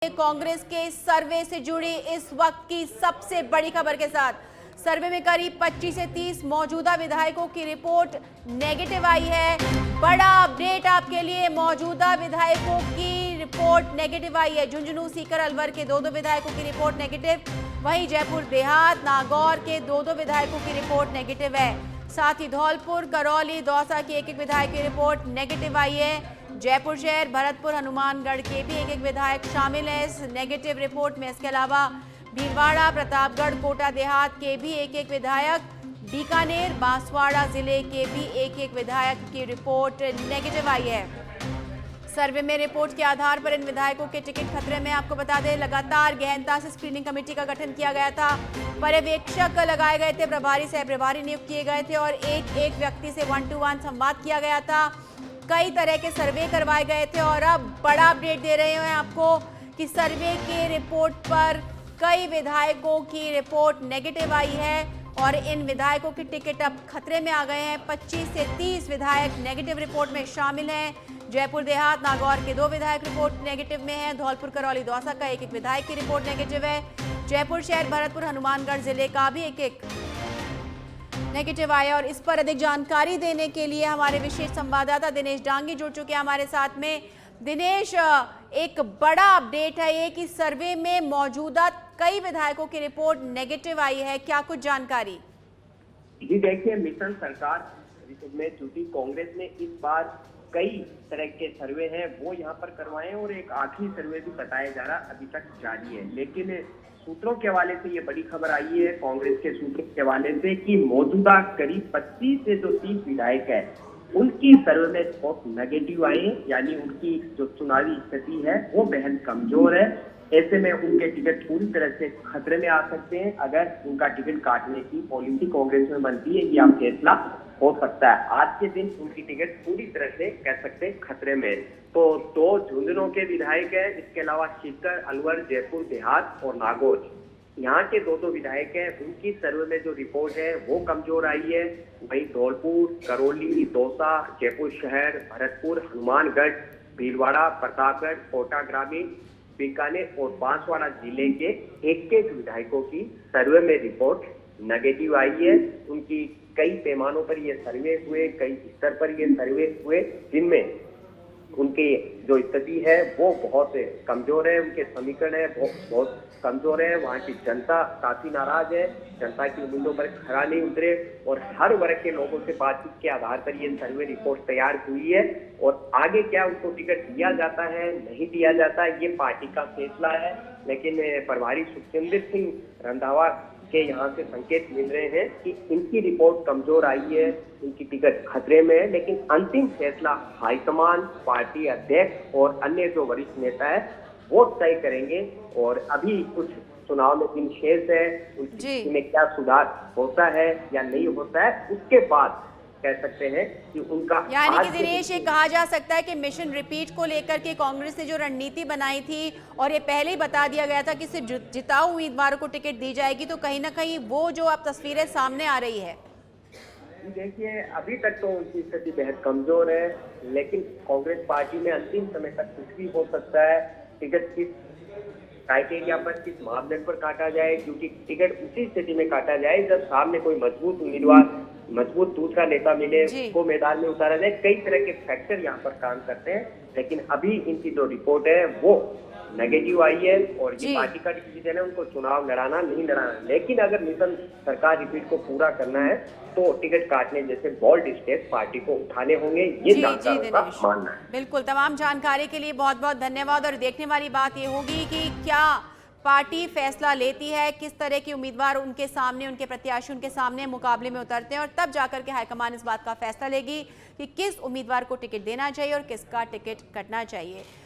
कांग्रेस के सर्वे से जुड़ी इस वक्त की सबसे बड़ी खबर के साथ सर्वे में करीब 25 से 30 मौजूदा विधायकों की रिपोर्ट नेगेटिव आई है। बड़ा अपडेट आपके लिए, मौजूदा विधायकों की रिपोर्ट नेगेटिव आई है। झुंझुनू, सीकर, अलवर के दो विधायकों की रिपोर्ट नेगेटिव, वहीं जयपुर देहात, नागौर के दो विधायकों की रिपोर्ट नेगेटिव है। साथ ही धौलपुर, करौली, दौसा की एक विधायक की रिपोर्ट नेगेटिव आई है। जयपुर शहर, भरतपुर, हनुमानगढ़ के भी एक विधायक शामिल है इस नेगेटिव रिपोर्ट में। इसके अलावा भीलवाड़ा, प्रतापगढ़, कोटा देहात के भी एक विधायक, बीकानेर, बांसवाड़ा जिले के भी एक विधायक की रिपोर्ट नेगेटिव आई है। सर्वे में रिपोर्ट के आधार पर इन विधायकों के टिकट खतरे में। आपको बता दें, लगातार गहनता से स्क्रीनिंग कमेटी का गठन किया गया था, पर्यवेक्षक लगाए गए थे, प्रभारी सह प्रभारी नियुक्त किए गए थे और एक व्यक्ति से 1 to 1 संवाद किया गया था। कई तरह के सर्वे करवाए गए थे और अब बड़ा अपडेट दे रहे हैं आपको कि सर्वे के रिपोर्ट पर कई विधायकों की रिपोर्ट नेगेटिव आई है और इन विधायकों की टिकट अब खतरे में आ गए हैं। 25 से 30 विधायक नेगेटिव रिपोर्ट में शामिल हैं। जयपुर देहात, नागौर के 2 विधायक रिपोर्ट नेगेटिव में हैं। धौलपुर, करौली, दौसा का एक विधायक की रिपोर्ट नेगेटिव है। जयपुर शहर, भरतपुर, हनुमानगढ़ जिले का भी एक नेगेटिव आया। और इस पर अधिक जानकारी देने के लिए हमारे विशेष संवाददाता दिनेश डांगी जुड़ चुके हैं हमारे साथ में। दिनेश, एक बड़ा अपडेट है ये कि सर्वे में मौजूदा कई विधायकों की रिपोर्ट नेगेटिव आई है, क्या कुछ जानकारी? जी देखिए, मिशन सरकार में चूंकि कांग्रेस ने इस बार कई तरह के सर्वे हैं वो यहाँ पर करवाए और एक आखिरी सर्वे भी बताया जा रहा अभी तक जारी है। लेकिन सूत्रों के हवाले से ये बड़ी खबर आई है कांग्रेस के सूत्रों के हवाले से कि मौजूदा करीब 25 से जो 30 विधायक है उनकी सर्वे में रिपोर्ट नेगेटिव आई है, यानी उनकी जो चुनावी स्थिति है वो बेहद कमजोर है। ऐसे में उनके टिकट पूरी तरह से खतरे में आ सकते हैं। अगर उनका टिकट काटने की पॉलिसी कांग्रेस में बनती है, यह फैसला हो सकता है। आज के दिन उनकी टिकट पूरी तरह से कह सकते हैं खतरे में। तो 2 झुंझुनू के विधायक है, इसके अलावा सीकर, अलवर, जयपुर देहात और नागौर, यहाँ के 2 विधायक हैं, उनकी सर्वे में जो रिपोर्ट है वो कमजोर आई है। वहीं धौलपुर, करौली, दौसा, जयपुर शहर, भरतपुर, हनुमानगढ़, भीलवाड़ा, प्रतापगढ़, कोटा ग्रामीण, बीकानेर और बांसवाड़ा जिले के एक विधायकों की सर्वे में रिपोर्ट नेगेटिव आई है। उनकी कई पैमानों पर ये सर्वे हुए, कई स्तर पर ये सर्वे हुए, जिनमें उनकी जो स्थिति है वो बहुत कमजोर है, उनके समीकरण है बहुत कमजोर है। वहाँ की जनता काफी नाराज है, जनता की उम्मीदों पर खरा नहीं उतरे और हर वर्ग के लोगों से बातचीत के आधार पर ये सर्वे रिपोर्ट तैयार हुई है। और आगे क्या उनको टिकट दिया जाता है नहीं दिया जाता ये पार्टी का फैसला है। लेकिन प्रभारी सुखविंदर सिंह रंधावा के यहाँ से संकेत मिल रहे हैं कि इनकी रिपोर्ट कमजोर आई है, इनकी टिकट खतरे में है। लेकिन अंतिम फैसला हाईकमान, पार्टी अध्यक्ष और अन्य जो वरिष्ठ नेता है वो तय करेंगे। और अभी कुछ चुनाव में दिन शेष है, उनकी में क्या सुधार होता है या नहीं होता है, उसके बाद कह सकते हैं कि उनका, यानी कि दिनेश, ये कहा जा सकता है कि मिशन रिपीट को लेकर के कांग्रेस ने जो रणनीति बनाई थी और ये पहले ही बता दिया गया था कि सिर्फ जिताऊ उम्मीदवारों को टिकट दी जाएगी, तो कहीं ना कहीं वो जो अब तस्वीरें सामने आ रही है। देखिए, अभी तक तो उनकी स्थिति बेहद कमजोर है, लेकिन कांग्रेस पार्टी में अंतिम समय तक कुछ भी हो सकता है। टिकट किस क्राइटेरिया पर, किस मापदंड पर काटा जाए, क्योंकि टिकट उसी स्थिति में काटा जाए जब सामने कोई मजबूत उम्मीदवार, मजबूत दूसरा नेता मिले, उसको मैदान में उतारा जाए। कई तरह के फैक्टर यहाँ पर काम करते हैं, लेकिन अभी इनकी जो रिपोर्ट है वो नेगेटिव आई है और ये पार्टी का डिसीजन है उनको चुनाव लड़ाना नहीं लड़ाना। लेकिन अगर मिशन सरकार रिपीट को पूरा करना है तो टिकट काटने जैसे बोल्ड स्टेप पार्टी को उठाने होंगे, ये जानकारों का मानना है। बिल्कुल, तमाम जानकारी के लिए बहुत बहुत धन्यवाद। और देखने वाली बात ये होगी कि क्या पार्टी फैसला लेती है, किस तरह के उम्मीदवार उनके सामने, उनके प्रत्याशी उनके सामने मुकाबले में उतरते हैं और तब जाकर के हाईकमान इस बात का फैसला लेगी कि किस उम्मीदवार को टिकट देना चाहिए और किसका टिकट कटना चाहिए।